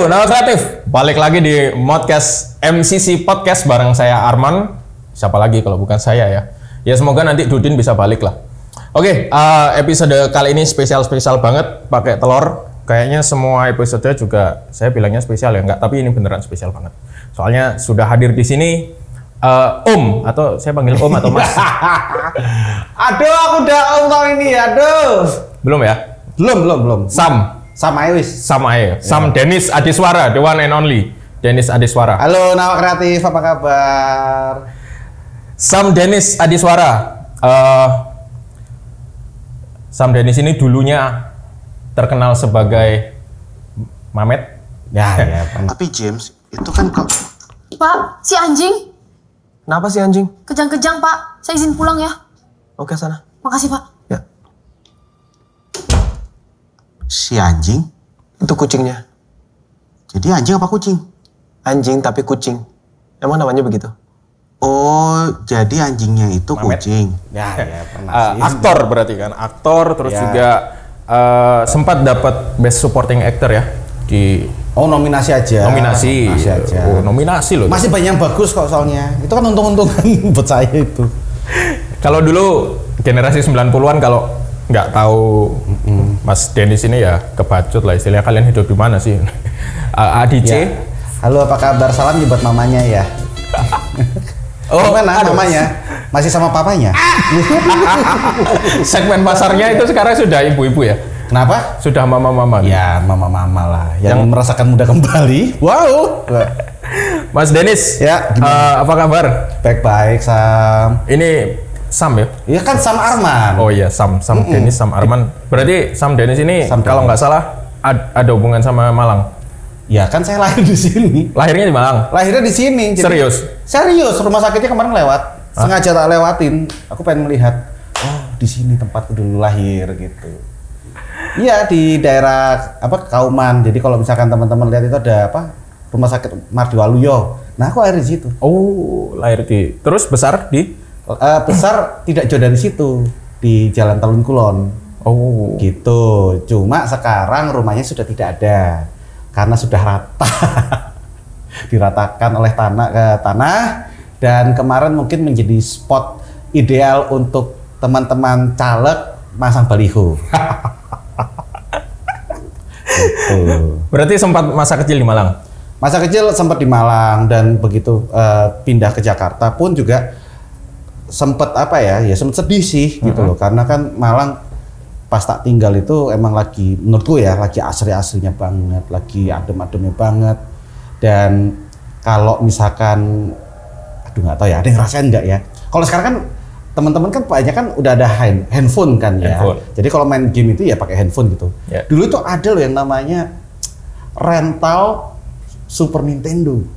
Halo, Nawa Kreatif. Balik lagi di Modcast MCC Podcast bareng saya Arman. Siapa lagi kalau bukan saya ya. Ya semoga nanti Dudin bisa balik lah. Oke, episode kali ini spesial banget, pakai telur. Kayaknya semua episode juga saya bilangnya spesial ya, enggak, tapi ini beneran spesial banget. Soalnya sudah hadir di sini Om, atau saya panggil Om atau Mas. Aduh, aku udah Om tahun ini, aduh. Belum ya? Belum. Sam ayo wis. Sam aja. Sam Dennis Adiswara, the one and only. Dennis Adiswara. Halo Nawa Kreatif, apa kabar? Sam Dennis Adiswara. Sam Dennis ini dulunya terkenal sebagai Mamet. Ya. Tapi James, itu kan kok... Pak, si anjing. Kenapa sih anjing? Kejang-kejang, Pak. Saya izin pulang ya. Oke, sana. Makasih, Pak. Ya. Si anjing? Itu kucingnya. Jadi anjing apa kucing? Anjing tapi kucing. Emang namanya begitu? Oh, jadi anjingnya itu Mamet. kucing. Ya, pernah sih. Aktor berarti kan? Aktor, terus Ya. juga sempat dapat Best Supporting Actor ya di Oh, nominasi aja. nominasi. Nominasi aja. Oh, nominasi loh. Masih banyak yang bagus kok soalnya. Itu kan untung-untungan buat saya itu. Kalau dulu generasi 90-an kalau nggak tahu Mas Dennis ini ya kebacut lah istilahnya. Kalian hidup di mana sih? ADC. Ya. Halo, apa kabar? Salam buat mamanya ya. Oh, Gimana aduh. mamanya? Masih sama papanya? Segmen pasarnya itu sekarang sudah ibu-ibu ya? Kenapa? Sudah mama-mama. Ya, mama-mama lah. Yang merasakan muda kembali. Wow. Mas Dennis, Ya, gimana? apa kabar? Baik-baik, Sam. Ini Sam ya? Iya kan Sam Arman. Oh iya, Sam Dennis, Sam Arman. Berarti Sam Dennis ini Sam kalau Dennis. nggak salah ada hubungan sama Malang. Ya kan saya lahir di sini. Lahirnya di Malang. Lahirnya di sini. Serius? Serius, rumah sakitnya kemarin lewat. Sengaja tak lewatin. Aku pengen melihat. Oh, di sini tempatku dulu lahir gitu. Iya, di daerah Kauman. Jadi kalau misalkan teman-teman lihat itu ada rumah sakit Mardiwaluyo. Nah, aku lahir di situ. Oh, lahir di. Terus besar di? Besar tidak jauh dari situ, di Jalan Talun Kulon. Oh. Gitu. Cuma sekarang rumahnya sudah tidak ada karena sudah rata. Diratakan oleh tanah dan kemarin mungkin menjadi spot ideal untuk teman-teman caleg masang baliho. Gitu. Berarti sempat masa kecil di Malang. Masa kecil sempat di Malang dan begitu pindah ke Jakarta pun juga sempat sempat sedih sih gitu loh, karena kan Malang pas tak tinggal itu emang lagi menurutku ya lagi asri-asrinya banget, lagi adem-ademnya banget. Dan kalau misalkan nggak tahu ya, ada yang ngerasain nggak ya? Kalau sekarang kan teman-teman kan banyak kan udah ada handphone kan ya. Handphone. Jadi kalau main game itu ya pakai handphone gitu. Ya. Dulu tuh ada loh yang namanya rental Super Nintendo.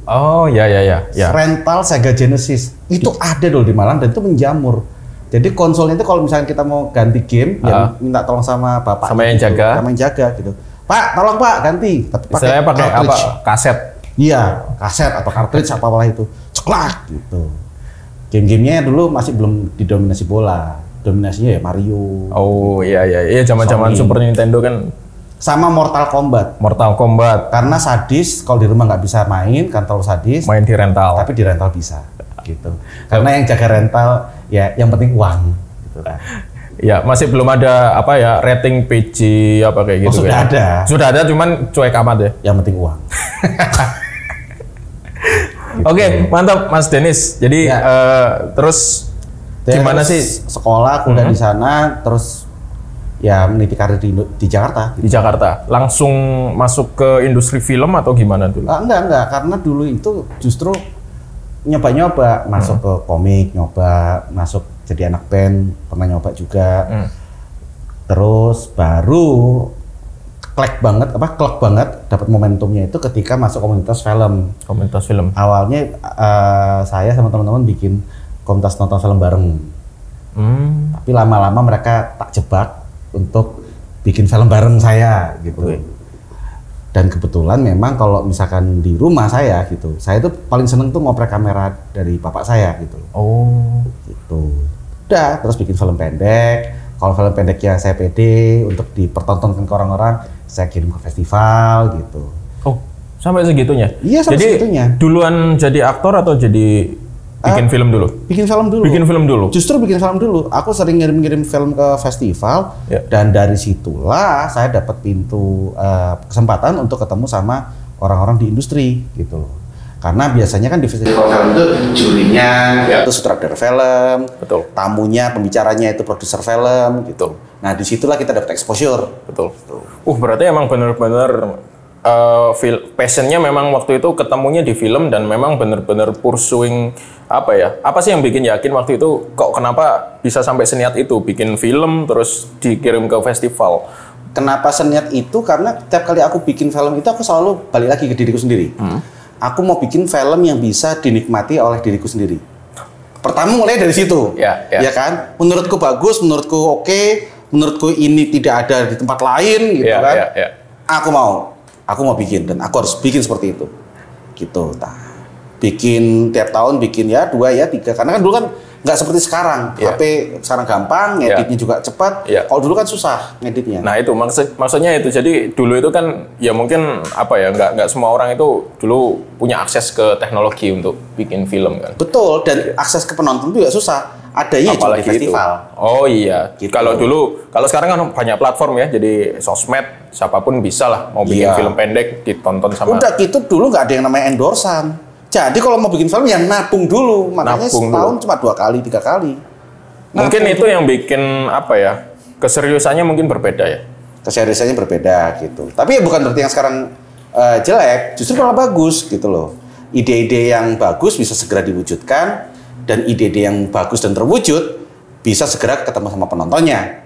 Oh, ya. Rental Sega Genesis. Itu ada dulu di Malang dan itu menjamur. Jadi konsolnya itu kalau misalnya kita mau ganti game, ya minta tolong sama bapak. Sama yang gitu, jaga. Sama yang jaga gitu. Pak, tolong Pak ganti. Tapi Istilahnya pakai apa? cartridge. Kaset. Iya, kaset atau cartridge apalah itu. Ceklak gitu. Game-gamenya dulu masih belum didominasi bola. Dominasinya ya Mario. Oh, iya. Zaman-zaman Sony. Super Nintendo kan Sama Mortal Kombat. Mortal Kombat. Karena sadis, kalau di rumah nggak bisa main, kan terlalu sadis. Main di rental. Tapi di rental bisa gitu. Karena yang jaga rental ya yang penting uang gitu kan. Ya, masih belum ada rating PG kayak gitu. sudah ya. ada. Sudah ada, cuman cuek amat ya. Yang penting uang. Oke, mantap Mas Dennis. Jadi Ya. terus gimana Terus sih sekolah kuliah di sana, terus ya meniti karir di Jakarta. di Jakarta? Langsung masuk ke industri film atau gimana dulu? Enggak, karena dulu itu justru nyoba-nyoba masuk ke komik, nyoba masuk jadi anak band, pernah nyoba juga. Terus baru klek banget dapat momentumnya itu ketika masuk komunitas film. Komunitas film. Awalnya saya sama teman-teman bikin komunitas nonton film bareng. Tapi lama-lama mereka tak jebak untuk bikin film bareng saya gitu. Oke. Dan kebetulan memang kalau misalkan di rumah saya gitu, saya tuh paling seneng tuh ngoprek kamera dari bapak saya gitu. Oh. Gitu. Udah, terus bikin film pendek. Kalau film pendeknya saya pede untuk dipertontonkan ke orang-orang, saya kirim ke festival gitu. Sampai segitunya. Iya, sampai jadi, segitunya. Duluan jadi aktor atau jadi bikin film dulu? Bikin film dulu. Bikin film dulu. Justru bikin film dulu. Aku sering ngirim-ngirim film ke festival dan dari situlah saya dapat pintu kesempatan untuk ketemu sama orang-orang di industri gitu loh. Karena biasanya kan di festival film itu jurinya itu sutradara film, Betul. tamunya, pembicaranya itu produser film gitu. Nah disitulah kita dapat exposure. Betul. Berarti emang benar-benar passionnya memang waktu itu ketemunya di film dan memang benar-benar pursuing apa ya? Apa sih yang bikin yakin waktu itu kok kenapa bisa sampai seniat itu bikin film terus dikirim ke festival? Kenapa seniat itu? Karena tiap kali aku bikin film itu aku selalu balik lagi ke diriku sendiri. Aku mau bikin film yang bisa dinikmati oleh diriku sendiri. Pertama mulai dari situ, ya kan? Menurutku bagus, menurutku oke, menurutku ini tidak ada di tempat lain, gitu kan? Aku mau bikin dan aku harus bikin seperti itu, gitu. Bikin tiap tahun bikin ya 2 ya 3, karena kan dulu kan nggak seperti sekarang. HP sekarang gampang, ngeditnya juga cepat. Kalau dulu kan susah ngeditnya. Nah itu maksudnya itu. Jadi dulu itu kan ya mungkin apa ya nggak semua orang itu dulu punya akses ke teknologi untuk bikin film kan. Betul, dan akses ke penonton juga susah. Adanya cuma di festival. Oh iya. Gitu. Kalau sekarang kan banyak platform ya. Jadi sosmed siapapun bisa lah mau bikin film pendek ditonton sama. Udah gitu dulu nggak ada yang namanya endorsan. Jadi kalau mau bikin film yang nabung dulu, makanya setahun cuma 2 kali 3 kali. Mungkin itu yang bikin apa ya, keseriusannya mungkin berbeda ya. Keseriusannya berbeda gitu. Tapi ya bukan berarti yang sekarang jelek, justru malah bagus gitu loh. Ide-ide yang bagus bisa segera diwujudkan dan ide-ide yang bagus dan terwujud bisa segera ketemu sama penontonnya.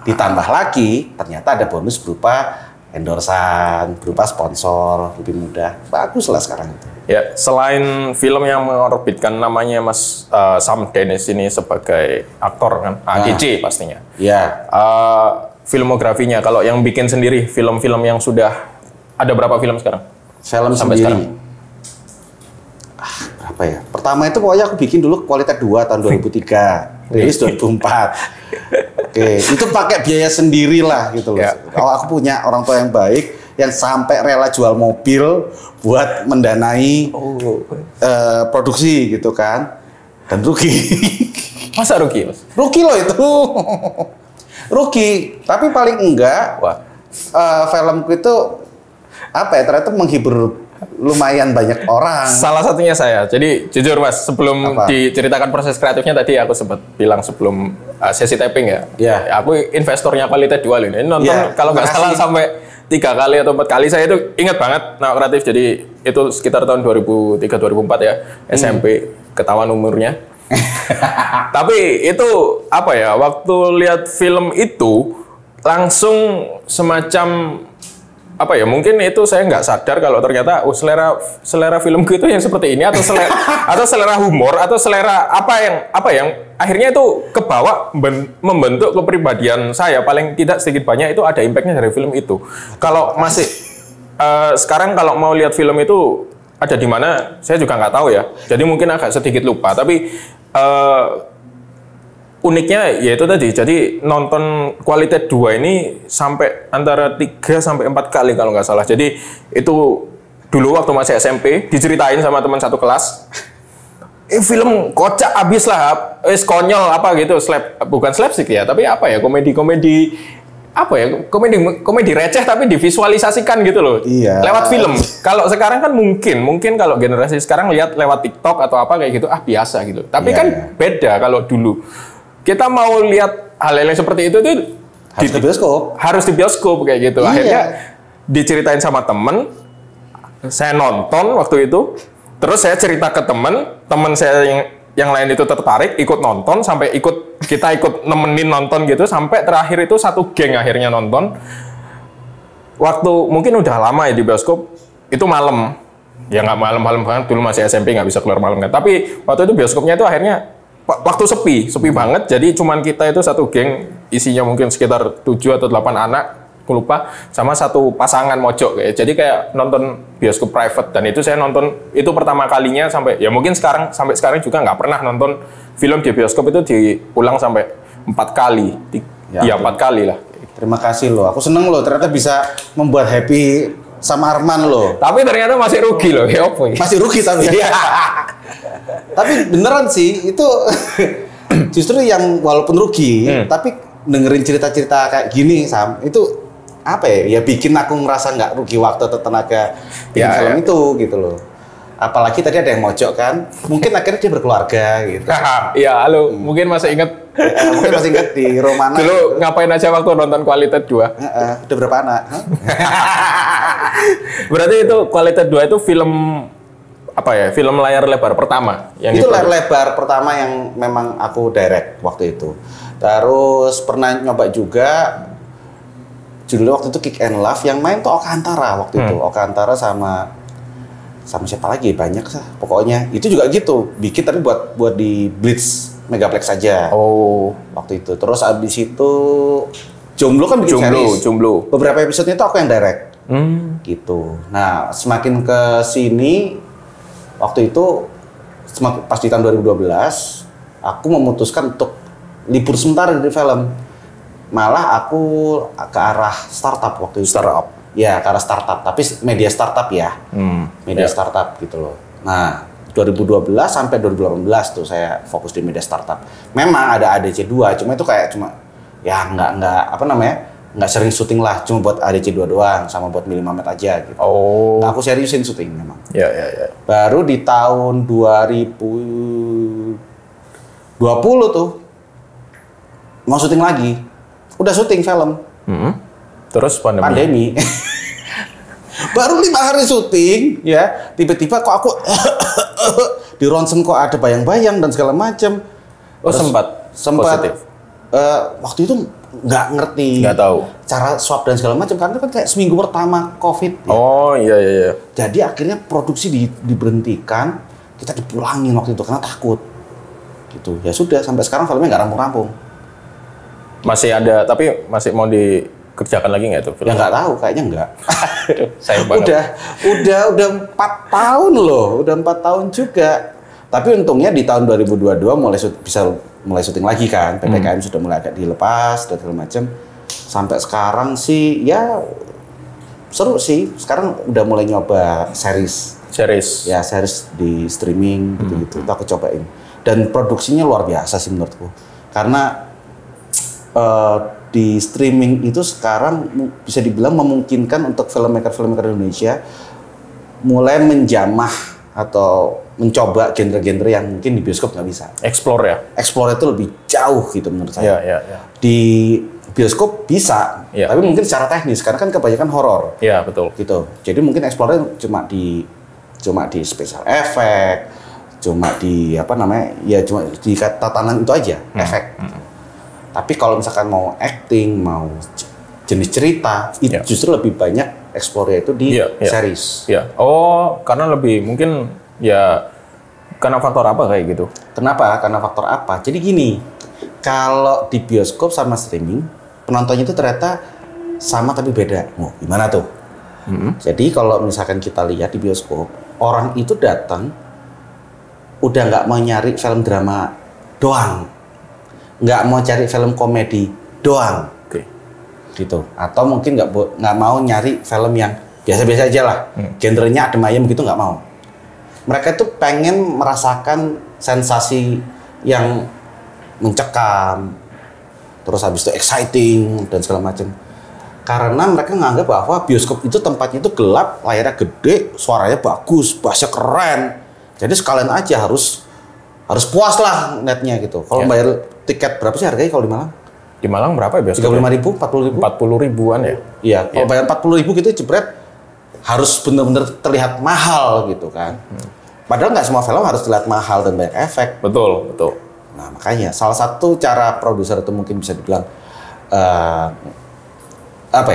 Ditambah lagi ternyata ada bonus berupa endorsan, berupa sponsor, lebih mudah. Bagus lah sekarang itu. Ya, selain film yang mengorbitkan namanya Mas Sam Dennis ini sebagai aktor kan, ADC pastinya. Iya. Filmografinya, kalau yang bikin sendiri film-film yang sudah ada berapa film sekarang? Film sampai sendiri. Sekarang? Berapa ya? Pertama itu pokoknya aku bikin dulu Kualitas 2 tahun 2003, rilis 2004. Oke, itu pakai biaya sendiri lah gitu loh. Kalau aku punya orang tua yang baik, yang sampai rela jual mobil buat mendanai produksi gitu kan, dan rugi. Masa rugi, Mas? Rugi loh itu. Rugi, tapi paling enggak filmku itu apa ya, ternyata menghibur lumayan banyak orang. Salah satunya saya. Jadi jujur Mas, sebelum diceritakan proses kreatifnya tadi aku sempat bilang sebelum sesi taping ya. Aku investornya Kualitas 2 ini nonton kalau nggak salah sampai 3 kali atau 4 kali. Saya itu ingat banget Nawak Kreatif. Jadi itu sekitar tahun 2003-2004 ya, SMP, ketahuan umurnya. Tapi itu apa ya, waktu lihat film itu langsung semacam apa ya, mungkin itu saya nggak sadar kalau ternyata selera filmku itu yang seperti ini, atau selera humor, atau selera apa yang akhirnya itu kebawa membentuk kepribadian saya. Paling tidak sedikit banyak itu ada impactnya dari film itu. Kalau masih sekarang kalau mau lihat film itu ada di mana saya juga nggak tahu ya, jadi mungkin agak sedikit lupa. Tapi uniknya yaitu tadi, jadi nonton Kualitas 2 ini sampai antara 3 sampai 4 kali kalau nggak salah. Jadi itu dulu waktu masih SMP diceritain sama teman satu kelas. Film kocak abis lah, konyol apa gitu, bukan slapstick ya, tapi apa ya, komedi apa ya, komedi receh tapi divisualisasikan gitu loh. Iya. Lewat film. Kalau sekarang kan mungkin kalau generasi sekarang lihat lewat TikTok atau apa kayak gitu, biasa gitu. Tapi beda kalau dulu. Kita mau lihat hal-hal yang seperti itu tuh harus di bioskop kayak gitu. Akhirnya diceritain sama temen, saya nonton waktu itu, terus saya cerita ke temen saya yang lain itu tertarik ikut nonton, sampai kita ikut nemenin nonton gitu, sampai terakhir itu satu geng akhirnya nonton. Waktu mungkin udah lama ya di bioskop, itu malam. Ya nggak malam-malam banget, dulu masih SMP nggak bisa keluar malam kan. Tapi waktu itu bioskopnya itu akhirnya waktu sepi banget, jadi cuman kita itu satu geng, isinya mungkin sekitar 7 atau 8 anak, aku lupa, sama satu pasangan mojok kayak. Jadi kayak nonton bioskop private, dan itu saya nonton itu pertama kalinya sampai ya mungkin sampai sekarang juga nggak pernah nonton film di bioskop itu diulang sampai 4 kali. Ya 4 kali lah. Terima kasih loh, aku seneng loh ternyata bisa membuat happy sama Arman loh. Tapi ternyata masih rugi loh, ya apa ini? Masih rugi tapi. Tapi beneran sih itu justru yang walaupun rugi, tapi dengerin cerita-cerita kayak gini Sam, itu apa ya? Ya bikin aku ngerasa nggak rugi waktu atau tenaga bikin film itu gitu loh. Apalagi tadi ada yang mojok kan, mungkin akhirnya dia berkeluarga gitu. Iya, halo, mungkin masih inget Mungkin masih ingat di Romana. dulu gitu. ngapain aja waktu nonton Kualitas 2? Udah berapa anak? Berarti itu Kualitas 2 itu film apa ya? Film layar lebar pertama yang Itu diproduksi. lebar pertama yang memang aku direct waktu itu. Terus pernah nyoba juga judulnya waktu itu Kick and Love, yang main tuh Oka Antara waktu itu. Oka Antara sama siapa lagi, banyak lah pokoknya. Itu juga gitu, bikin tapi buat di Blitz Megaplex saja. Oh, Waktu itu. Terus abis itu Jomblo kan bikin series. Jomblo. Beberapa episode itu aku yang direct. Gitu. Nah, semakin ke sini waktu itu pas di tahun 2012 aku memutuskan untuk libur sebentar dari film. Malah aku ke arah startup waktu itu. Startup. Ya, ke arah startup, tapi media startup ya. Media startup gitu loh. Nah, 2012 sampai 2018 tuh saya fokus di media startup. Memang ada ADC 2, cuma itu kayak ya nggak sering syuting lah, cuma buat ADC 2 doang sama buat Mili Mamet aja gitu. Oh. Nah, aku seriusin syuting memang. Ya. Baru di tahun 2020 tuh mau syuting lagi. Udah syuting film. Terus Pandemi. Baru 5 hari syuting, ya tiba-tiba kok aku di ronsen kok ada bayang-bayang dan segala macam. Oh, sempat positif. Waktu itu nggak ngerti, Nggak tahu. cara swab dan segala macam karena kan kayak seminggu pertama COVID. Ya. Oh, iya. Jadi akhirnya produksi diberhentikan, kita dipulangin waktu itu karena takut. Gitu. Ya sudah, sampai sekarang filmnya nggak rampung-rampung. Masih ada, tapi masih mau dikerjakan lagi nggak itu film? Ya nggak tahu, kayaknya nggak. Sayang banget. Udah 4 tahun loh, udah 4 tahun juga. Tapi untungnya di tahun 2022 bisa mulai syuting lagi kan, PPKM sudah mulai agak dilepas dan segala macam. Sampai sekarang sih ya seru sih. Sekarang udah mulai nyoba series. Ya series di streaming gitu-gitu. Itu aku cobain. Dan produksinya luar biasa sih menurutku. Karena di streaming itu sekarang bisa dibilang memungkinkan untuk filmmaker Indonesia mulai menjamah atau mencoba genre-genre yang mungkin di bioskop nggak bisa. Explore Explore itu lebih jauh gitu menurut saya. Ya. Di bioskop bisa, tapi mungkin secara teknis karena kan kebanyakan horor. Iya, betul. Gitu. Jadi mungkin explore cuma di special effect, cuma di cuma di tatanan itu aja, efek. Tapi kalau misalkan mau acting, mau jenis cerita, itu justru lebih banyak explore itu di series. Iya. Oh, karena lebih mungkin ya karena faktor apa kayak gitu? Kenapa? Karena faktor apa? Jadi gini, kalau di bioskop sama streaming, penontonnya itu ternyata sama tapi beda. Oh, gimana tuh? Jadi kalau misalkan kita lihat di bioskop, orang itu datang udah nggak mau nyari film drama doang. Nggak mau cari film komedi doang, gitu. Atau mungkin nggak mau nyari film yang biasa-biasa aja lah, genrenya adem ayem gitu, nggak mau. Mereka tuh pengen merasakan sensasi yang mencekam, terus habis itu exciting dan segala macam. Karena mereka nganggap bahwa bioskop itu tempatnya itu gelap, layarnya gede, suaranya bagus, bassnya keren. Jadi sekalian aja harus puas lah netnya gitu. Kalau bayar tiket berapa sih harganya kalau di Malang? Di Malang berapa ya bioskop? 35.000, 40.000? 40 ribuan ya? Iya, kalau bayar 40.000 gitu jebret harus benar-benar terlihat mahal gitu kan. Padahal nggak semua film harus terlihat mahal dan banyak efek. Betul. Nah makanya salah satu cara produser itu mungkin bisa dibilang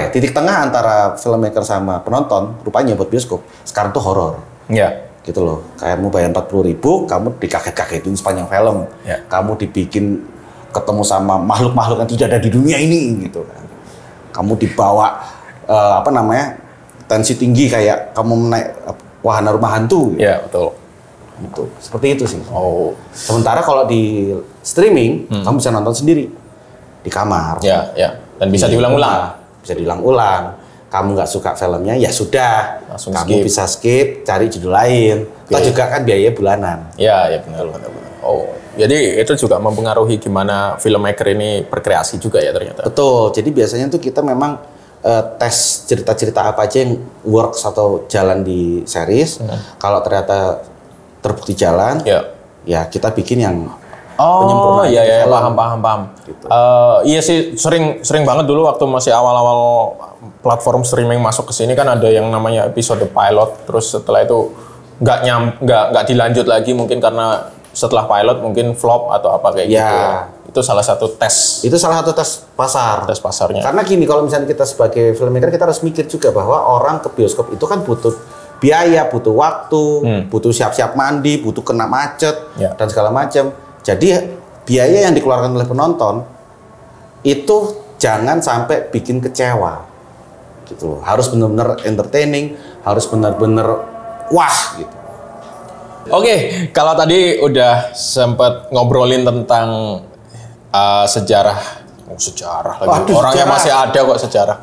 titik tengah antara filmmaker sama penonton rupanya buat bioskop sekarang tuh horor. Iya. Gitu loh, kayak mau bayar 40.000, kamu dikaget-kagetin sepanjang film, kamu dibikin ketemu sama makhluk-makhluk yang tidak ada di dunia ini gitu kan. Kamu dibawa tensi tinggi kayak kamu naik wahana rumah hantu. Gitu. Iya, betul. Gitu. Seperti itu sih. Oh. Sementara kalau di streaming, kamu bisa nonton sendiri di kamar. Ya. Dan bisa diulang-ulang. Bisa diulang-ulang. kamu nggak suka filmnya, ya sudah, Langsung kamu skip. bisa skip, cari judul lain. Kita juga kan biaya bulanan. Ya, benar. Oh, jadi itu juga mempengaruhi gimana filmmaker ini berkreasi juga ya ternyata. Betul. Jadi biasanya tuh kita memang tes cerita-cerita apa aja yang works atau jalan di series. Kalau ternyata terbukti jalan, ya kita bikin yang Oh penyempurnaan iya di film. paham. Gitu. Iya sih sering banget dulu waktu masih awal-awal platform streaming masuk ke sini kan ada yang namanya episode pilot, terus setelah itu nggak dilanjut lagi mungkin karena setelah pilot mungkin flop atau apa kayak gitu. Ya. Itu salah satu tes Itu salah satu tes pasar. tes pasarnya. Karena gini, kalau misalnya kita sebagai filmmaker kita harus mikir juga bahwa orang ke bioskop itu kan butuh biaya, butuh waktu, butuh siap-siap mandi, butuh kena macet Ya. dan segala macam. Jadi biaya yang dikeluarkan oleh penonton itu jangan sampai bikin kecewa. Gitu loh. Harus benar-benar entertaining, harus benar-benar wah gitu. Oke, kalau tadi udah sempat ngobrolin tentang sejarah lagi. Waduh, Orangnya sejarah. masih ada kok sejarah.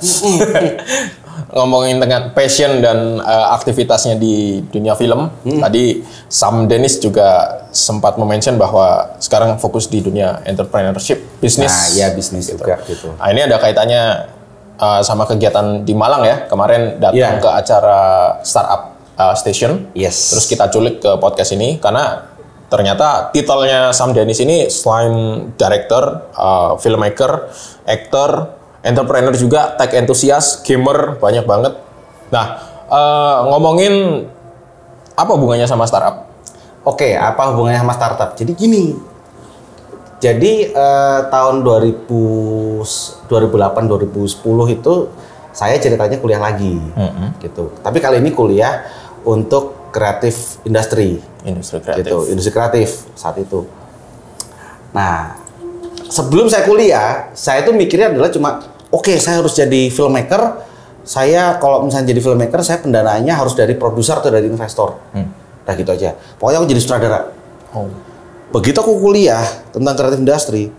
Ngomongin tentang passion dan aktivitasnya di dunia film. Tadi Sam Dennis juga sempat mention bahwa sekarang fokus di dunia entrepreneurship, bisnis. Nah, ya bisnis juga gitu. Nah, ini ada kaitannya sama kegiatan di Malang ya. Kemarin datang Iya. ke acara Startup Station. Yes. Terus kita culik ke podcast ini karena ternyata titelnya Sam Dennis ini selain director, filmmaker, actor, entrepreneur juga, tech enthusiast, gamer, banyak banget. Nah, ngomongin apa hubungannya sama startup? Oke, apa hubungannya sama startup? Jadi gini. Jadi tahun 2008-2010 itu saya ceritanya kuliah lagi, gitu. Tapi kali ini kuliah untuk kreatif industri, Industri kreatif. gitu. Industri kreatif saat itu. Nah, sebelum saya kuliah, saya tuh mikirnya adalah cuma, oke, saya harus jadi filmmaker. Saya kalau misalnya jadi filmmaker, saya pendanaannya harus dari produser atau dari investor. Nah gitu aja. Pokoknya aku jadi sutradara. Oh. Begitu aku kuliah tentang kreatif industri,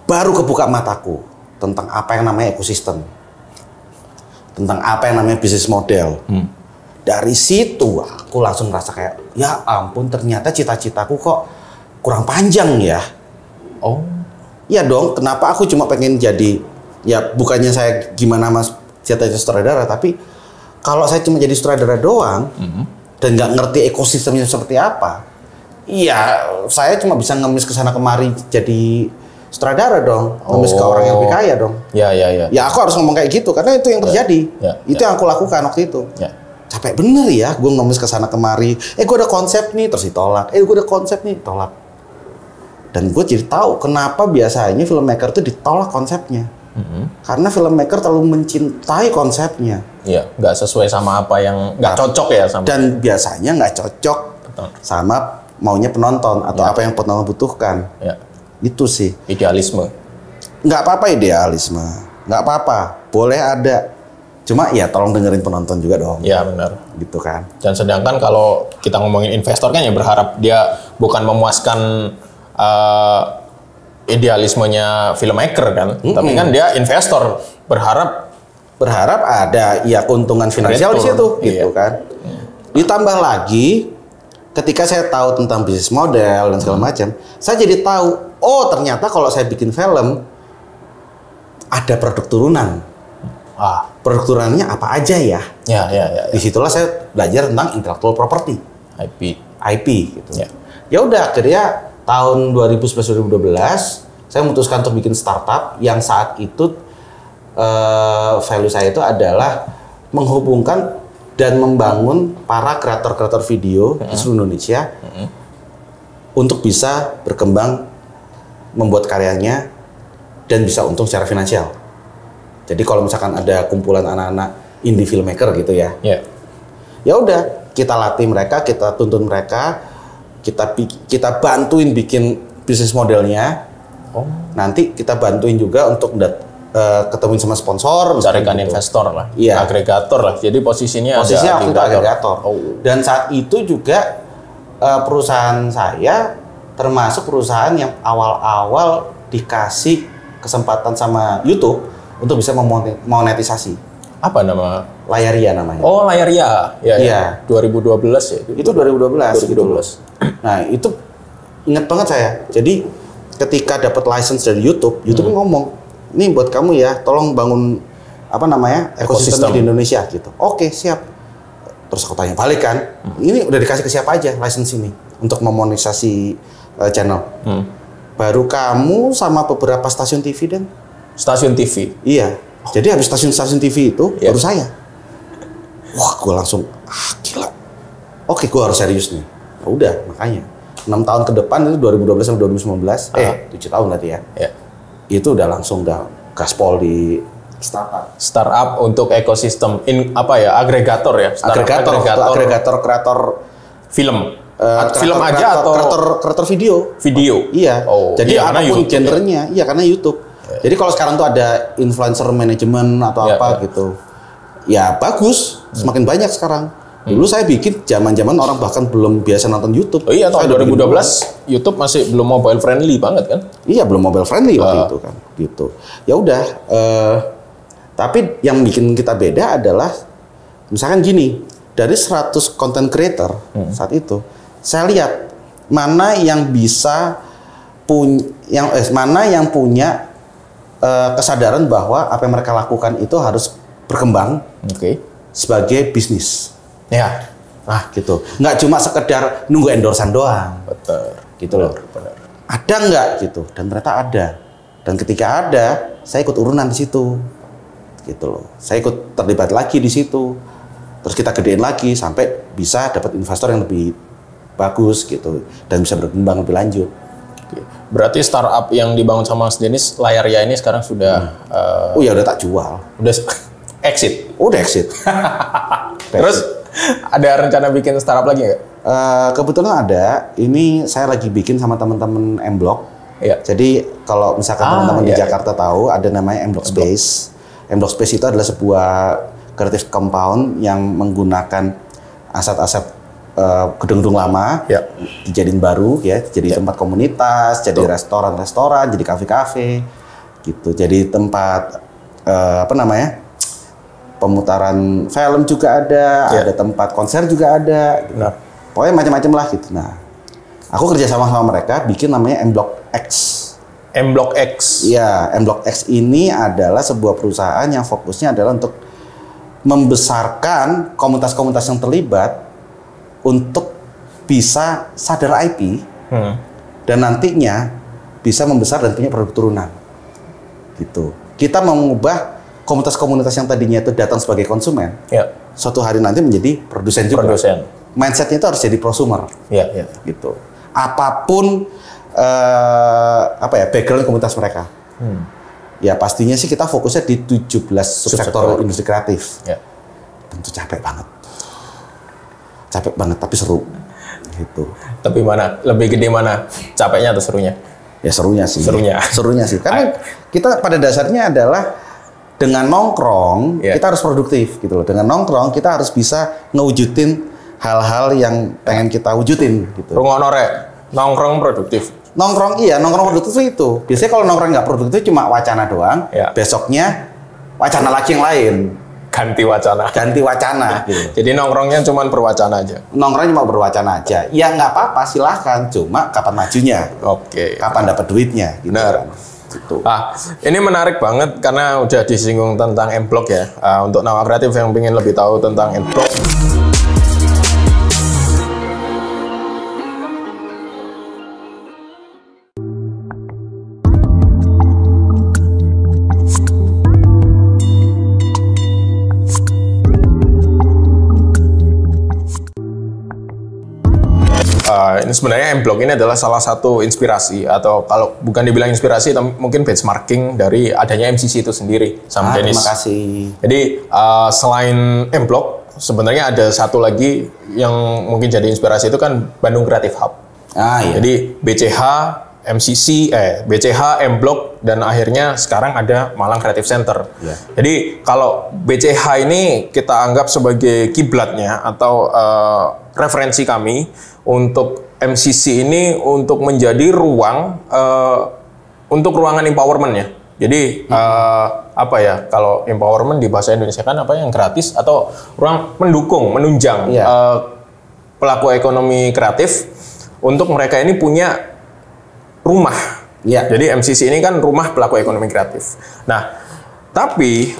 baru kebuka mataku tentang apa yang namanya ekosistem, tentang apa yang namanya bisnis model. Dari situ aku langsung merasa kayak, ya ampun, ternyata cita-citaku kok kurang panjang ya. Oh. Iya dong, kenapa aku cuma pengen jadi, ya bukannya saya gimana mas cita-cita sutradara, tapi kalau saya cuma jadi sutradara doang dan nggak ngerti ekosistemnya seperti apa, iya saya cuma bisa ngemis kesana kemari jadi sutradara dong, ngemis ke orang yang lebih kaya dong. Ya. Ya aku harus ngomong kayak gitu karena itu yang terjadi, itu yang aku lakukan waktu itu. Ya. Capek bener ya, gue ngemis kesana kemari. Gue ada konsep nih, terus ditolak. Gue ada konsep nih, tolak. Dan gue jadi tahu kenapa biasanya filmmaker itu ditolak konsepnya. Karena filmmaker terlalu mencintai konsepnya. Iya, nggak sesuai sama apa yang nggak cocok ya sama. Dan biasanya nggak cocok Betul. sama maunya penonton atau apa yang penonton butuhkan. Ya. Itu sih. Idealisme. Nggak apa-apa idealisme. Nggak apa-apa. Boleh ada. Cuma ya tolong dengerin penonton juga dong. Ya benar. Gitu kan. Dan sedangkan kalau kita ngomongin investor kan ya berharap dia bukan memuaskan idealismenya filmmaker kan, tapi kan dia investor berharap ada ya keuntungan finansial di situ gitu Iya. kan. Ditambah lagi ketika saya tahu tentang bisnis model dan segala macam, saya jadi tahu ternyata kalau saya bikin film ada produk turunan. Produk turunannya apa aja ya? Ya. Disitulah saya belajar tentang intellectual property, IP gitu. Ya udah akhirnya tahun 2011-2012 saya memutuskan untuk bikin startup yang saat itu value saya itu adalah menghubungkan dan membangun para kreator-kreator video di seluruh Indonesia untuk bisa berkembang membuat karyanya dan bisa untung secara finansial. Jadi kalau misalkan ada kumpulan anak-anak indie filmmaker gitu ya, ya udah kita latih mereka, kita tuntun mereka, kita bantuin bikin bisnis modelnya. Nanti kita bantuin juga untuk ketemuin sama sponsor, Carikan gitu. investor lah, Iya. agregator lah. Jadi posisinya Waktu itu agregator. Oh. Dan saat itu juga perusahaan saya termasuk perusahaan yang awal-awal dikasih kesempatan sama YouTube untuk bisa memonetisasi. Apa nama? Layaria namanya. Oh, Layaria. Ya, Iya. 2012 ya. Itu 2012. 2012. Nah, itu ingat banget saya. Jadi ketika dapat license dari YouTube, YouTube ngomong, "Nih buat kamu ya, tolong bangun apa namanya? ekosistem di Indonesia gitu." Oke, siap. Terus aku tanya balik kan, ini udah dikasih ke siapa aja license ini untuk memonetisasi channel? Baru kamu sama beberapa stasiun TV dan Stasiun TV. iya. Jadi habis stasiun-stasiun TV itu baru saya. Wah, gue langsung gila. Oke, gue harus serius nih. Ya udah, makanya 6 tahun ke depan itu 2012 sampai 2019, 7 tahun berarti ya. Ya. Itu udah langsung gaspol di Startup untuk ekosistem agregator ya. Agregator kreator Film. Film aja atau kreator video. Video. Iya. Oh, jadi iya, karena apapun YouTube, genrenya, iya karena YouTube. Jadi kalau sekarang tuh ada influencer management atau gitu. Ya bagus, semakin banyak sekarang. Dulu saya bikin zaman-zaman orang bahkan belum biasa nonton YouTube. Oh iya, tahun Saya 2012 YouTube masih belum mobile friendly banget kan? Iya, belum mobile friendly waktu itu kan. Gitu. Ya udah, tapi yang bikin kita beda adalah misalkan gini, dari 100 content creator saat itu, saya lihat mana yang bisa mana yang punya kesadaran bahwa apa yang mereka lakukan itu harus berkembang sebagai bisnis. Ya. Nah, gitu. Nggak cuma sekedar nunggu endorsan doang. Betul. Gitu loh. Benar. Ada nggak gitu? Dan ternyata ada. Dan ketika ada, saya ikut urunan di situ. Gitu loh. Saya ikut terlibat lagi di situ. Terus kita gedein lagi sampai bisa dapat investor yang lebih bagus gitu dan bisa berkembang lebih lanjut. Berarti startup yang dibangun sama Mas Denis, Layaria ini sekarang sudah Oh ya udah tak jual. udah exit. Udah exit. Terus ada rencana bikin startup lagi nggak? Kebetulan ada. Ini saya lagi bikin sama teman-teman M-Block. Iya. Jadi kalau misalkan teman-teman di Jakarta tahu ada namanya M-Block Space. M-Block Space itu adalah sebuah creative compound yang menggunakan aset-aset gedung-gedung lama dijadiin baru ya, jadi tempat komunitas, jadi restoran-restoran, jadi kafe-kafe gitu. Jadi tempat pemutaran film juga ada tempat konser juga ada. Gitu. Pokoknya macam-macam lah gitu. Nah, aku kerja sama mereka bikin namanya M-Block X. M-Block X. Iya, M-Block X ini adalah sebuah perusahaan yang fokusnya adalah untuk membesarkan komunitas-komunitas yang terlibat untuk bisa sadar IP dan nantinya bisa membesar dan punya produk turunan. Gitu. Kita mau mengubah komunitas-komunitas yang tadinya itu datang sebagai konsumen, suatu hari nanti menjadi produsen juga. Mindsetnya itu harus jadi prosumer. Gitu. Apapun background komunitas mereka. Ya pastinya sih kita fokusnya di 17 subsektor industri kreatif. Tentu capek banget tapi seru gitu. Tapi mana lebih gede mana, capeknya atau serunya? Ya serunya sih karena kita pada dasarnya adalah dengan nongkrong kita harus produktif gitu loh. Dengan nongkrong kita harus bisa ngewujudin hal-hal yang pengen kita wujudin gitu. Nongkrong produktif. Nongkrong produktif itu biasanya kalau nongkrong nggak produktif cuma wacana doang, besoknya wacana lagi yang lain. Ganti wacana gitu. Jadi nongkrongnya cuma berwacana aja. Nongkrongnya cuma berwacana aja. Ya nggak apa-apa, silahkan. Cuma kapan majunya? Kapan dapat duitnya? Gitu. Benar. Gitu. Ini menarik banget karena udah disinggung tentang M-Block ya. Untuk nawa kreatif yang ingin lebih tahu tentang M-Block. Ini sebenarnya M-Block ini adalah salah satu inspirasi atau kalau bukan dibilang inspirasi, mungkin benchmarking dari adanya MCC itu sendiri sama Denis. Terima kasih. Jadi selain M-Block, sebenarnya ada satu lagi yang mungkin jadi inspirasi itu kan Bandung Creative Hub. Jadi BCH, MCC, BCH, M-Block, dan akhirnya sekarang ada Malang Creative Center. Jadi kalau BCH ini kita anggap sebagai kiblatnya atau referensi kami untuk MCC ini untuk menjadi ruang untuk ruangan empowerment ya. Jadi apa ya, kalau empowerment di bahasa Indonesia kan apa yang gratis atau ruang mendukung, menunjang Iya. pelaku ekonomi kreatif untuk mereka ini punya rumah. Iya. Jadi MCC ini kan rumah pelaku ekonomi kreatif. Nah, tapi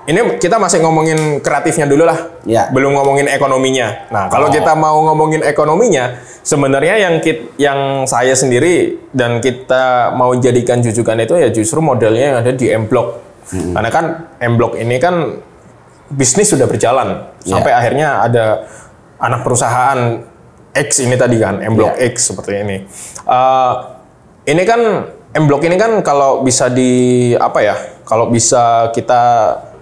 ini kita masih ngomongin kreatifnya dulu lah, Iya. belum ngomongin ekonominya. Nah, kalau kita mau ngomongin ekonominya, sebenarnya yang saya sendiri dan kita mau jadikan jujukan itu ya justru modelnya yang ada di M-Block. Karena kan M-Block ini kan bisnis sudah berjalan sampai akhirnya ada anak perusahaan X ini tadi kan, M-Block X seperti ini. Ini kan M-Block ini kan kalau bisa kalau bisa kita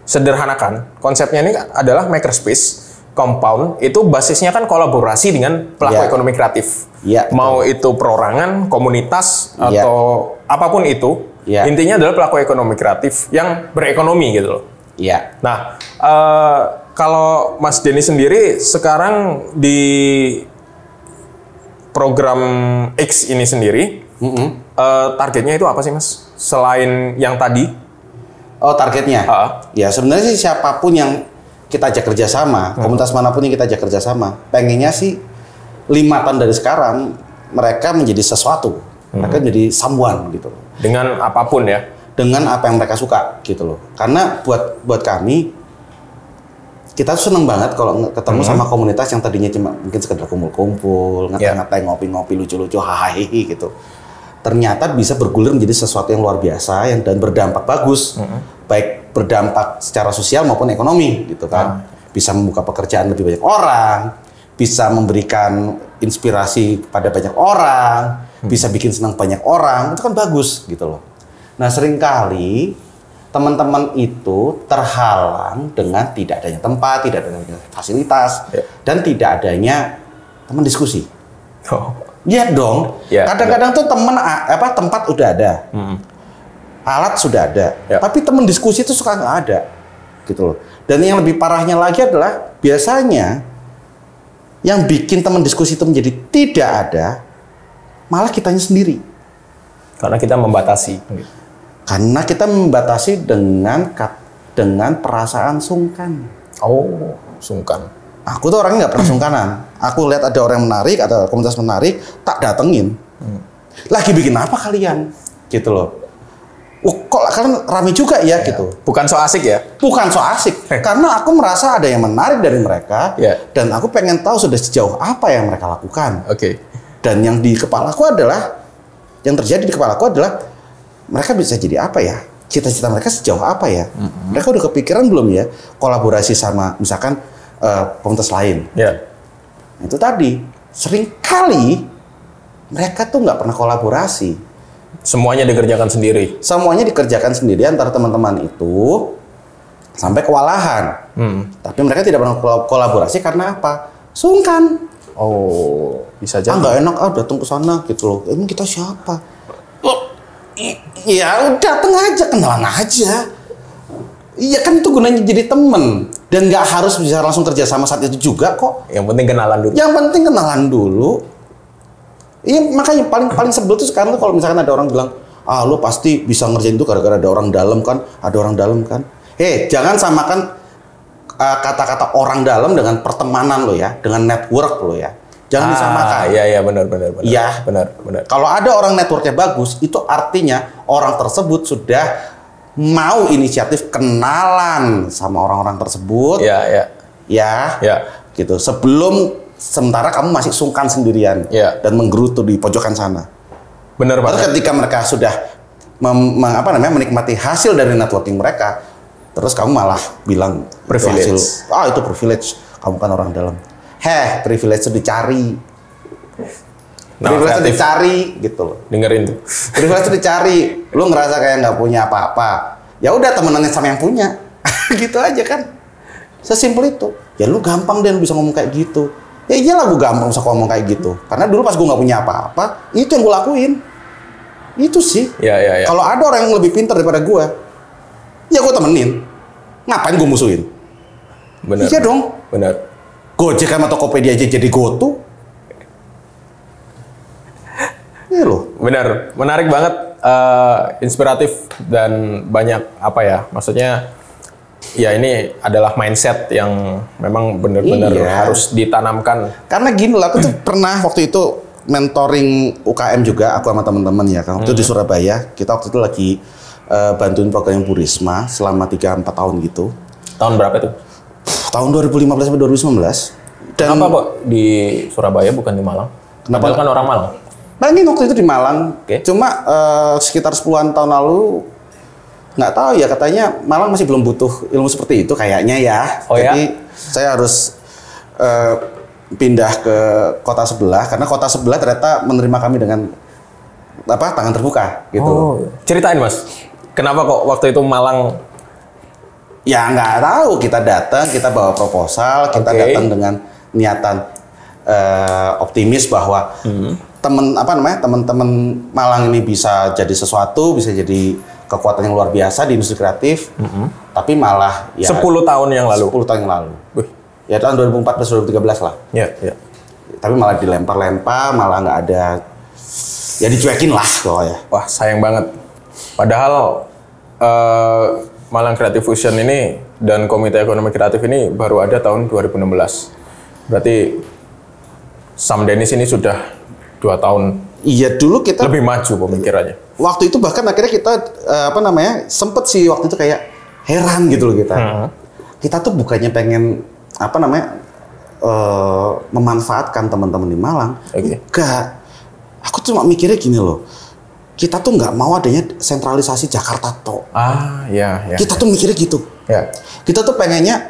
sederhanakan, konsepnya ini adalah makerspace compound, itu basisnya kan kolaborasi dengan pelaku ekonomi kreatif. Iya, Mau itu perorangan, komunitas, Iya. atau apapun itu, Iya. intinya adalah pelaku ekonomi kreatif yang berekonomi gitu loh. Iya. Nah, kalau Mas Denny sendiri sekarang di program X ini sendiri, targetnya itu apa sih Mas? Selain yang tadi? Oh, targetnya? Ya sebenarnya sih siapapun yang kita ajak kerjasama, komunitas manapun yang kita ajak kerjasama, pengennya sih 5 tahun dari sekarang mereka menjadi sesuatu, mereka menjadi someone gitu, Dengan apapun ya? dengan apa yang mereka suka gitu loh. Karena buat kami, kita tuh seneng banget kalau ketemu sama komunitas yang tadinya cuma mungkin sekedar kumpul-kumpul, ngata-ngatain, ngopi-ngopi, lucu-lucu, hahaha gitu. Ternyata bisa bergulir menjadi sesuatu yang luar biasa dan berdampak bagus, baik berdampak secara sosial maupun ekonomi gitu kan. Bisa membuka pekerjaan lebih banyak orang, bisa memberikan inspirasi kepada banyak orang, bisa bikin senang banyak orang, itu kan bagus gitu loh. Nah, seringkali teman-teman itu terhalang dengan tidak adanya tempat, tidak adanya fasilitas, dan tidak adanya teman diskusi. Iya dong. Kadang-kadang tuh tempat udah ada, alat sudah ada, tapi teman diskusi itu suka nggak ada, gitu loh. Dan yang lebih parahnya lagi adalah biasanya yang bikin teman diskusi itu menjadi tidak ada, malah kitanya sendiri. Karena kita membatasi. Karena kita membatasi dengan perasaan sungkan. Oh, sungkan. Aku tuh orangnya nggak pernah sungkanan. Aku lihat ada orang menarik, ada komunitas menarik, tak datengin. Lagi bikin apa kalian? Gitu loh. Kok kan rame juga ya, gitu. Bukan so asik ya? Bukan so asik. Karena aku merasa ada yang menarik dari mereka. Dan aku pengen tahu sudah sejauh apa yang mereka lakukan. Dan yang di kepalaku adalah, yang terjadi di kepalaku adalah, mereka bisa jadi apa ya? Cita-cita mereka sejauh apa ya? Mereka udah kepikiran belum ya? Kolaborasi sama misalkan komunitas lain. Itu tadi, seringkali mereka tuh nggak pernah kolaborasi. Semuanya dikerjakan sendiri. Semuanya dikerjakan sendiri antara teman-teman itu sampai kewalahan. Tapi mereka tidak pernah kolaborasi karena apa? Sungkan. Oh, bisa jadi. Nggak enak datang ke sana gitu loh. Emang kita siapa? Ya datang aja, kenalan aja. Iya kan itu gunanya jadi temen. Dan nggak harus bisa langsung kerja sama saat itu juga kok. Yang penting kenalan dulu. Yang penting kenalan dulu. Iya makanya paling sebel tuh sekarang tuh kalau misalkan ada orang bilang, lu pasti bisa ngerjain itu gara-gara ada orang dalam kan, jangan samakan kata-kata orang dalam dengan pertemanan lo ya, dengan network lo ya. Jangan disamakan. Iya benar. Iya. Benar. Kalau ada orang networknya bagus, itu artinya orang tersebut sudah mau inisiatif kenalan sama orang-orang tersebut. Ya. Gitu. Sementara kamu masih sungkan sendirian dan menggerutu di pojokan sana. Benar banget. Lalu ketika mereka sudah menikmati hasil dari networking mereka, terus kamu malah bilang privilege. Itu privilege. Kamu kan orang dalam. Privilege itu dicari. Privilege itu dicari gitu loh. Dengerin tuh. Privilege itu dicari. Lu ngerasa kayak nggak punya apa-apa. Ya udah temenannya sama yang punya. Gitu aja kan. Sesimpel itu. Ya lu gampang deh bisa ngomong kayak gitu. Ya iyalah gue gampang bisa ngomong kayak gitu. Karena dulu pas gue nggak punya apa-apa, itu yang gue lakuin. Itu sih. Ya. Kalau ada orang yang lebih pintar daripada gue, ya gue temenin. Ngapain gue musuhin? Benar. Iya dong. Benar. Gojek sama Tokopedia aja jadi GoTo. Iya loh. Benar. Menarik banget inspiratif dan banyak apa ya? Maksudnya ya ini adalah mindset yang memang benar-benar Iya. harus ditanamkan. Karena gini lah, aku tuh pernah waktu itu mentoring UKM juga, aku sama teman-teman ya. Waktu itu di Surabaya, kita waktu itu lagi bantuin program Bu Risma selama 3-4 tahun gitu. Tahun berapa itu? Tahun 2015 sampai 2019. Dan Kenapa kok di Surabaya bukan di Malang? Kenapa? Padahal kan orang Malang. Bangin waktu itu di Malang. Oke. Cuma sekitar 10-an tahun lalu, nggak tahu ya, katanya Malang masih belum butuh ilmu seperti itu kayaknya ya. Oh, Jadi saya harus pindah ke kota sebelah, karena kota sebelah ternyata menerima kami dengan tangan terbuka gitu. Oh, ceritain Mas. Kenapa kok waktu itu Malang? Ya nggak tahu, kita datang, kita bawa proposal, kita Oke. datang dengan niatan optimis bahwa teman-teman Malang ini bisa jadi sesuatu, bisa jadi kekuatan yang luar biasa di industri kreatif. Tapi malah ya 10 tahun yang lalu. 10 tahun yang lalu. Wih, Ya tahun 2014-2013 lah. ya, ya. Tapi malah dilempar-lempar, malah nggak ada, ya dicuekin lah pokoknya. Wah, sayang banget. Padahal Malang Creative Fusion ini dan Komite Ekonomi Kreatif ini baru ada tahun 2016. Berarti Sam Dennis ini sudah 2 tahun Iya, dulu kita lebih maju pemikirannya. waktu itu bahkan akhirnya kita sempet sih waktu itu kayak heran gitu loh kita. Kita tuh bukannya pengen memanfaatkan teman-teman di Malang. Oke. Enggak. Aku cuma mikirnya gini loh. Kita tuh nggak mau adanya sentralisasi Jakarta toh. Ah, ya, ya. Kita tuh mikirnya gitu. Ya. Kita tuh pengennya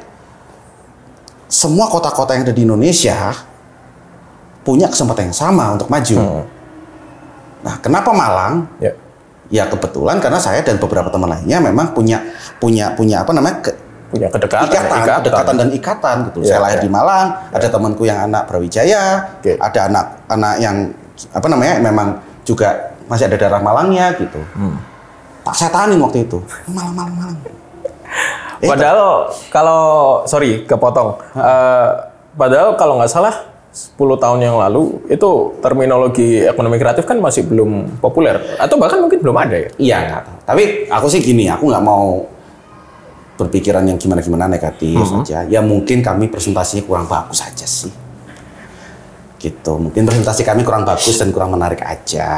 semua kota-kota yang ada di Indonesia punya kesempatan yang sama untuk maju. Nah, kenapa Malang? Ya. Ya kebetulan karena saya dan beberapa teman lainnya memang punya Punya kedekatan, kedekatan dan ikatan gitu. Ya, Saya lahir ya. di Malang, ada temanku yang anak Brawijaya, Oke. ada anak-anak yang memang juga masih ada darah Malangnya gitu. Tak setanin waktu itu. Malang. Padahal kalau sorry kepotong. Padahal kalau nggak salah 10 tahun yang lalu itu terminologi ekonomi kreatif kan masih belum populer atau bahkan mungkin belum ada ya. Iya, nggak tahu. Tapi aku sih gini, aku nggak mau berpikiran yang gimana-gimana negatif aja. Ya mungkin kami presentasinya kurang bagus aja sih. Gitu. Mungkin presentasi kami kurang bagus dan kurang menarik aja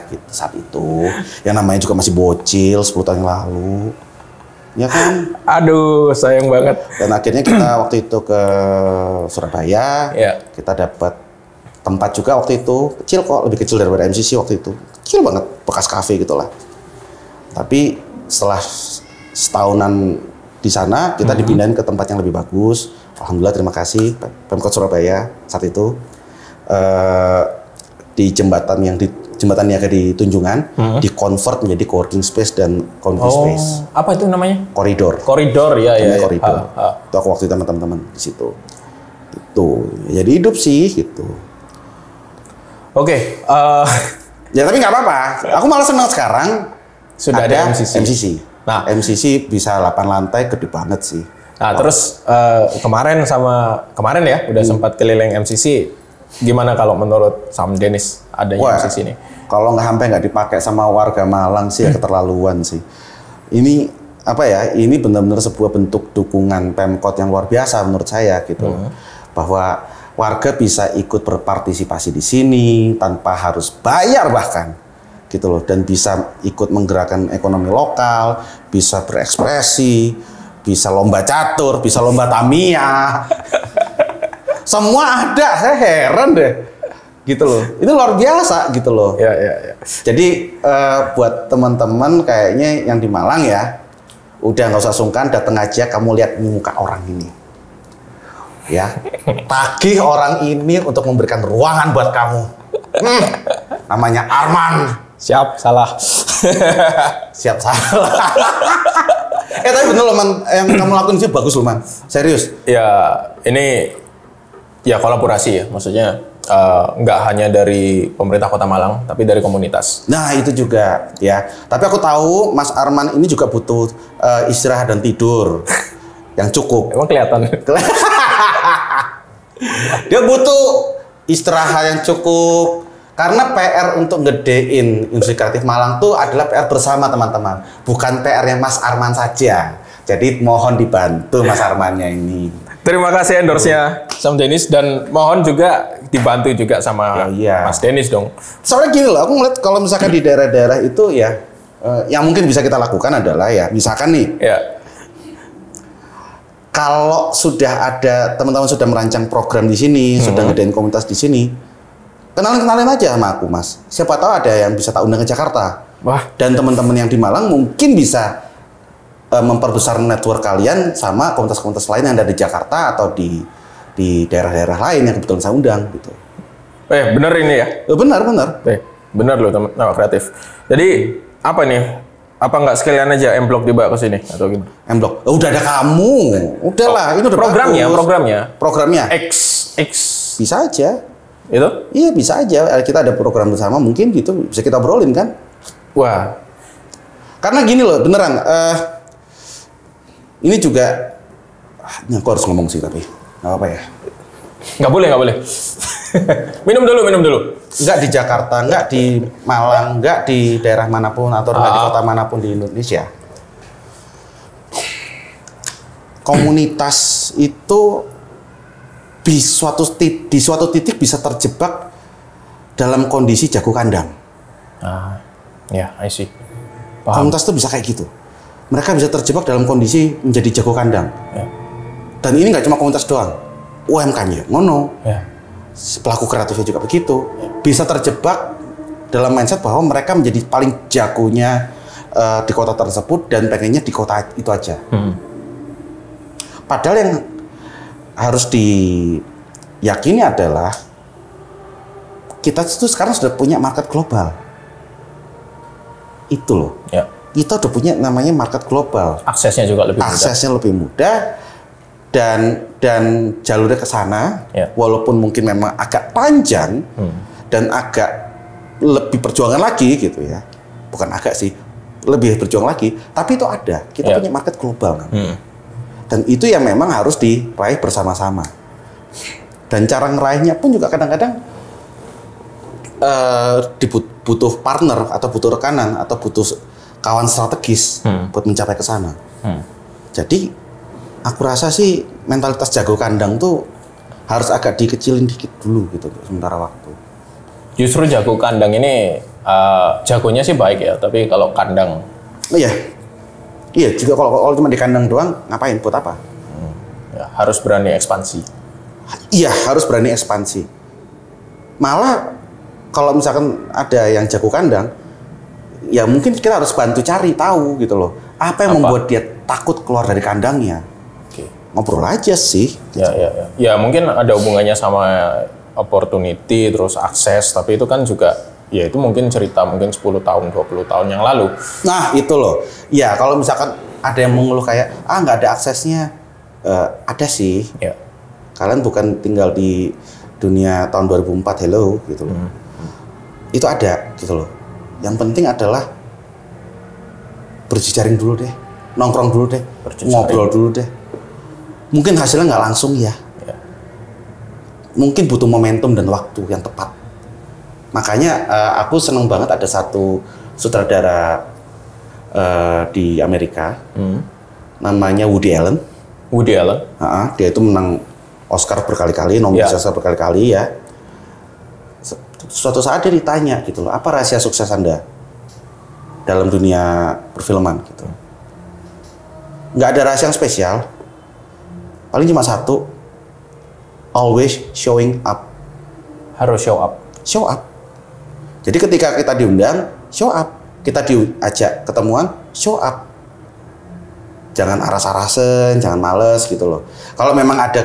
gitu saat itu. Yang namanya juga masih bocil 10 tahun yang lalu. Ya kan? Aduh, sayang banget. Dan akhirnya kita waktu itu ke Surabaya. Ya. Kita dapat tempat juga waktu itu. Kecil kok, lebih kecil daripada MCC waktu itu. Kecil banget, bekas kafe gitulah. Tapi setelah setahunan di sana, kita dipindahin ke tempat yang lebih bagus. Alhamdulillah, terima kasih Pemkot Surabaya saat itu. Di jembatan niaga di Tunjungan, di-convert menjadi co-working space dan co-working space. Apa itu namanya? Koridor. Koridor ya, ya. Namanya koridor. Itu aku waktu itu sama teman-teman di situ. Itu. Jadi hidup sih gitu. Oke, Ya tapi nggak apa-apa. Aku malah senang sekarang sudah ada MCC. Nah, MCC bisa 8 lantai, gede banget sih. Nah, terus kemarin ya udah sempat keliling MCC. Gimana kalau menurut Sam Dennis adanya MCC ini? Kalau nggak dipakai sama warga Malang sih ya keterlaluan sih. Ini ini benar-benar sebuah bentuk dukungan Pemkot yang luar biasa menurut saya gitu. Bahwa warga bisa ikut berpartisipasi di sini tanpa harus bayar bahkan. Gitu loh, dan bisa ikut menggerakkan ekonomi lokal, bisa berekspresi, bisa lomba catur, bisa lomba Tamiya. Semua ada, saya heran deh. Gitu loh. Ini luar biasa gitu loh. Ya. Jadi buat teman-teman kayaknya yang di Malang ya, udah nggak usah sungkan, datang aja, kamu lihat muka orang ini. Ya, tagih orang ini untuk memberikan ruangan buat kamu. Namanya Arman. Siap, salah. Siap salah. Tapi bener loh Man, yang kamu lakuin sih bagus loh Man. Serius. Ya, ini ya kolaborasi ya, maksudnya nggak hanya dari pemerintah Kota Malang, tapi dari komunitas. Nah itu juga ya. Tapi aku tahu Mas Arman ini juga butuh istirahat dan tidur yang cukup. Emang kelihatan. Dia butuh istirahat yang cukup, Karena PR untuk ngedein industri kreatif Malang tuh adalah PR bersama teman-teman, bukan PR-nya Mas Arman saja. Jadi mohon dibantu Mas Armannya ini. Terima kasih endorse-nya Sam Dennis dan mohon juga dibantu juga sama iya. Mas Dennis dong. Soalnya gini loh, aku ngeliat kalau misalkan di daerah-daerah itu ya, yang mungkin bisa kita lakukan adalah ya, misalkan nih, Ya. kalau sudah ada teman-teman sudah merancang program di sini, sudah ngedein komunitas di sini, kenalin aja sama aku, Mas. Siapa tahu ada yang bisa tak undang ke Jakarta. Wah. Dan teman-teman yang di Malang mungkin bisa memperbesar network kalian sama komunitas-komunitas lain yang ada di Jakarta atau di daerah-daerah lain yang kebetulan saya undang gitu. Bener ini ya? Benar. Bener loh teman kreatif. Jadi apa nih? Apa nggak sekalian aja M-Block dibawa ke sini atau gimana? M-Block. Udah ada kamu. Udahlah, ini udah programnya. Programnya. X Bisa aja. itu? Iya, bisa aja. Kita ada program bersama mungkin gitu bisa kita obrolin kan? Wah. Karena gini loh, beneran ini juga ini aku harus ngomong sih tapi nggak apa ya. Nggak boleh. minum dulu. Nggak di Jakarta, nggak di Malang, nggak di daerah manapun atau nggak di kota manapun di Indonesia. Komunitas itu di suatu titik bisa terjebak dalam kondisi jago kandang. Ya, I see. Paham. Komunitas itu bisa kayak gitu. Mereka bisa terjebak dalam kondisi menjadi jago kandang. Ya. Dan ini nggak cuma komunitas doang. UMKM-nya ngono. Ya. Pelaku kreatifnya juga begitu. Bisa terjebak dalam mindset bahwa mereka menjadi paling jagonya di kota tersebut dan pengennya di kota itu aja. Padahal yang harus diyakini adalah kita itu sekarang sudah punya market global. Itu loh. Ya. Kita udah punya namanya market global. Aksesnya juga lebih mudah. Aksesnya lebih mudah dan jalurnya ke sana, Ya. walaupun mungkin memang agak panjang dan agak lebih perjuangan lagi gitu ya. Bukan agak sih, lebih berjuang lagi. Tapi itu ada. Kita Ya. punya market global. Dan itu yang memang harus diraih bersama-sama. Dan cara ngeraihnya pun juga kadang-kadang butuh partner atau butuh rekanan atau butuh kawan strategis buat mencapai ke sana. Jadi aku rasa sih mentalitas jago kandang tuh harus agak dikecilin dikit dulu gitu sementara waktu. Justru jago kandang ini jagonya sih baik ya, tapi kalau kandang Iya juga kalau cuma di kandang doang ngapain buat apa? ya, harus berani ekspansi. Iya harus berani ekspansi. Malah kalau misalkan ada yang jago kandang, ya mungkin kita harus bantu cari tahu gitu loh. Apa yang membuat dia takut keluar dari kandangnya? Ngobrol aja sih. Ya mungkin ada hubungannya sama opportunity, terus akses, tapi itu kan juga, ya itu mungkin cerita mungkin 10 tahun, 20 tahun yang lalu. Nah itu loh. Ya kalau misalkan ada yang mengeluh kayak, nggak ada aksesnya. Ada sih. Ya. Kalian bukan tinggal di dunia tahun 2004, hello gitu loh. Itu ada gitu loh. Yang penting adalah berjejaring dulu deh, nongkrong dulu deh, ngobrol dulu deh. Mungkin hasilnya nggak langsung ya. Mungkin butuh momentum dan waktu yang tepat. Makanya aku seneng banget ada satu sutradara di Amerika, namanya Woody Allen. Dia itu menang Oscar berkali-kali, nominasi Oscar berkali-kali ya. Suatu saat dia ditanya gitu loh, apa rahasia sukses Anda dalam dunia perfilman gitu. Nggak ada rahasia yang spesial, paling cuma satu, always showing up. Harus show up. Jadi ketika kita diundang, show up. Kita diajak ketemuan, show up. Jangan aras-arasen, jangan males gitu loh. Kalau memang ada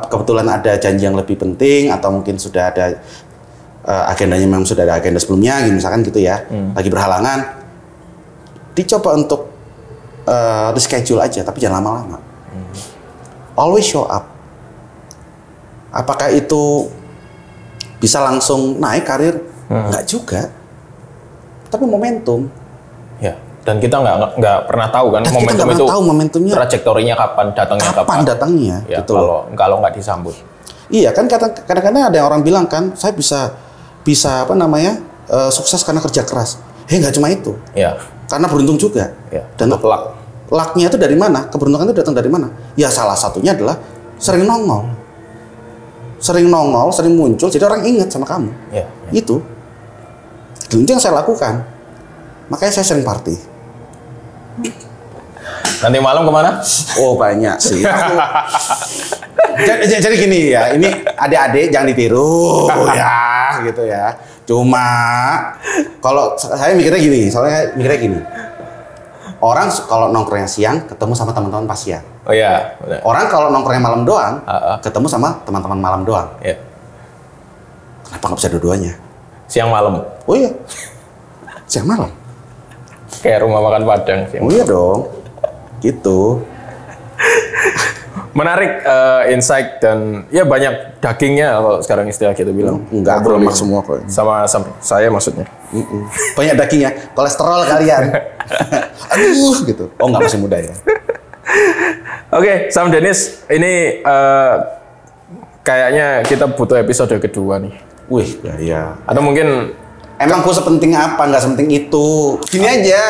kebetulan ada janji yang lebih penting atau mungkin sudah ada agendanya, memang sudah ada agenda sebelumnya, gitu, misalkan gitu ya, lagi berhalangan, dicoba untuk reschedule aja, tapi jangan lama-lama. Always show up. Apakah itu bisa langsung naik karir? Enggak juga. Tapi momentum. Ya. Dan kita nggak pernah tahu kan Dan momentum kita itu tahu momentumnya trajektorinya kapan, datangnya kapan. datangnya Ya, gitu loh. kalau nggak disambut. Iya kan kadang-kadang ada yang orang bilang kan, saya bisa bisa apa namanya sukses karena kerja keras. Nggak cuma itu. Ya. Karena beruntung juga. Ya. Dan lucknya itu dari mana? Keberuntungan itu datang dari mana? Ya salah satunya adalah sering nongol, sering muncul. Jadi orang ingat sama kamu. Ya. Itu. Dan itu yang saya lakukan. Makanya saya sering party. Nanti malam kemana? Oh banyak sih. Jadi gini ya, ini adik-adik jangan ditiru ya, gitu ya. Cuma kalau saya mikirnya gini, orang kalau nongkrongnya siang ketemu sama teman-teman pas siang. Oh iya. Benar. Orang kalau nongkrongnya malam doang, ketemu sama teman-teman malam doang. Ya. Kenapa nggak bisa dua-duanya? Siang malam. Oh iya, siang malam. Kayak rumah makan Padang sih. Oh iya dong, gitu. Menarik insight dan ya banyak dagingnya kalau sekarang istilah kita bilang. Enggak, lemak semua kok. Sama saya maksudnya. Banyak dagingnya, kolesterol kalian. Aduh, gitu. Oh nggak masih muda ya. Oke, Sam Dennis, ini kayaknya kita butuh episode kedua nih. Wih, ya. Atau mungkin Emang gue sepenting apa? Nggak sepenting itu. Gini aja,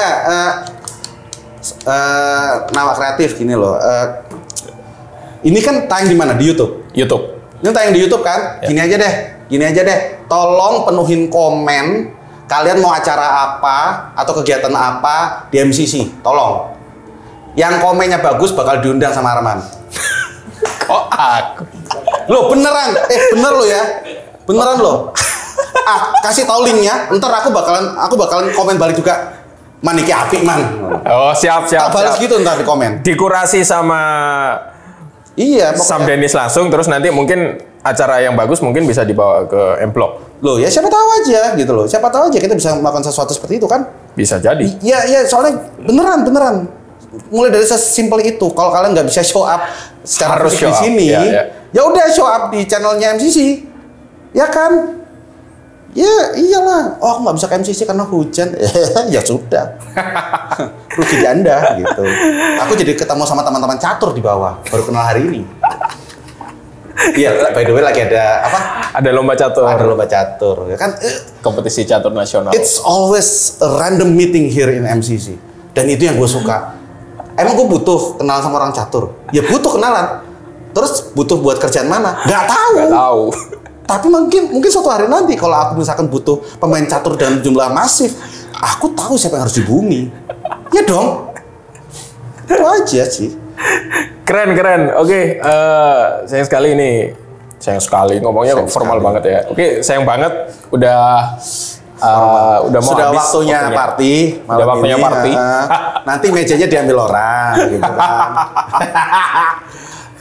Nawa Kreatif gini loh. Ini kan tayang di mana? Di YouTube. YouTube. Ini tayang di YouTube kan? Ya. Gini aja deh. Tolong penuhin komen. Kalian mau acara apa atau kegiatan apa di MCC? Tolong. Yang komennya bagus bakal diundang sama Arman. Oh, aku. Loh beneran? Bener lo ya? Beneran lo? Kasih tahu linknya. Ntar aku bakalan komen balik juga. Maniki apik man. Oh, siap. Tak balas gitu ntar di komen. Dikurasi sama Iya, Sam Dennis langsung, terus nanti mungkin acara yang bagus mungkin bisa dibawa ke M-Block. Loh ya siapa tahu aja gitu loh. Siapa tahu aja kita bisa melakukan sesuatu seperti itu kan? Bisa jadi. Iya soalnya beneran. Mulai dari sesimpel itu. Kalau kalian nggak bisa show up secara Harus fisik show di up. sini, ya udah show up di channelnya MCC. Ya kan? Ya iyalah. Oh aku nggak bisa ke MCC karena hujan. Ya sudah. Rugi di Anda gitu. Aku jadi ketemu sama teman-teman catur di bawah. Baru kenal hari ini. Iya, by the way lagi ada apa? Ada lomba catur. Ada lomba catur. Ya kan? Kompetisi catur nasional. It's always a random meeting here in MCC. Dan itu yang gue suka. Emang gue butuh kenalan sama orang catur? Ya butuh kenalan. Terus butuh buat kerjaan mana? Gak tahu. Tapi mungkin suatu hari nanti kalau aku misalkan butuh pemain catur dalam jumlah masif, aku tahu siapa yang harus dihubungi. Ya dong. Itu aja sih. Keren. Oke, sayang sekali ngomongnya formal banget ya. Oke, sayang banget udah mau sudah habis waktunya party. Udah waktunya ini, party. Nanti mejanya diambil orang gitu kan.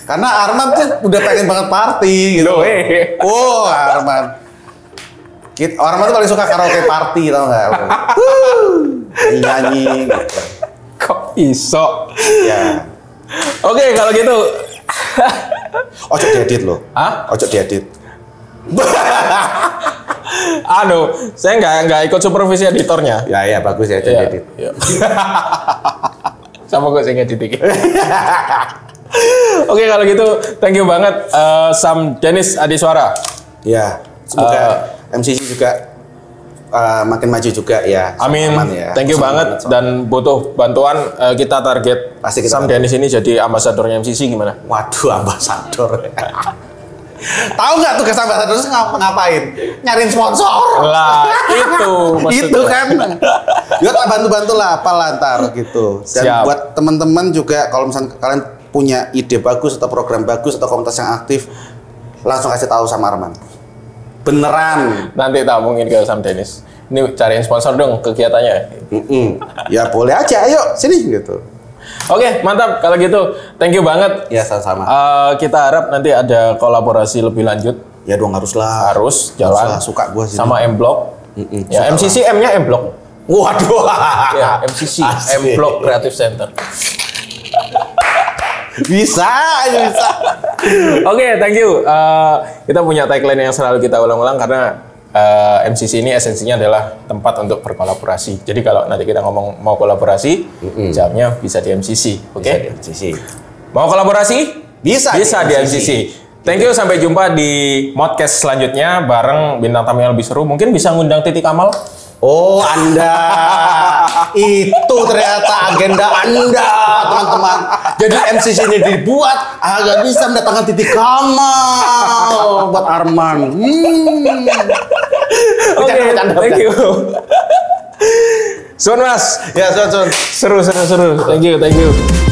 Karena Arman tuh udah pengen banget party gitu. Oh, Arman. Arman tuh paling suka karaoke party tau nggak? Nyanyi gitu. Kok iso? Ya. Oke, kalau gitu. Ojo diedit loh. Hah? Ojo diedit. Saya nggak ikut supervisi editornya. Ya bagus ya ojo diedit. Iya. Sama kok saya ngedit iki. Oke, kalau gitu thank you banget Sam Dennis Adiswara. Ya, semoga MCC juga makin maju juga ya. Amin. Ya. Thank you banget dan butuh bantuan kita target Pasti kita Sam Dennis ini jadi ambasadornya MCC gimana? Waduh, ambasador. Tahu nggak tugas ambasador itu ngapain? Nyariin sponsor. Lah, itu maksudnya. Itu kan. Ya bantu-bantu lah apa lantar gitu. Dan Siap. buat teman-teman juga kalau misalnya kalian punya ide bagus atau program bagus atau komunitas yang aktif, langsung kasih tahu sama Arman. Beneran. Nanti tak mungkin ke Sam Dennis. Ini cariin sponsor dong kegiatannya. Ya boleh aja, ayo sini gitu. Oke, mantap. Kalau gitu, thank you banget. Ya sama-sama. Kita harap nanti ada kolaborasi lebih lanjut. Ya dong haruslah. Harus jalan. Haruslah, suka gua sih. Sama M-Block. Ya, suka MCC M-nya M-Block. Waduh. Ya, MCC Asik. M-Block Creative Center. Bisa. Oke, thank you. Kita punya tagline yang selalu kita ulang-ulang karena MCC ini esensinya adalah tempat untuk berkolaborasi. Jadi kalau nanti kita ngomong mau kolaborasi, jawabnya bisa di MCC. Oke? Bisa di MCC. Mau kolaborasi? Bisa di MCC. Thank you, sampai jumpa di podcast selanjutnya bareng bintang tamu yang lebih seru. Mungkin bisa ngundang Titi Kamal. Oh, Anda. Itu ternyata agenda Anda, teman-teman. Jadi MCC ini dibuat agar bisa mendatangkan Titi Kamal buat Arman. Oke, thank you. Sun Mas. Ya, Sun. Seru. Thank you.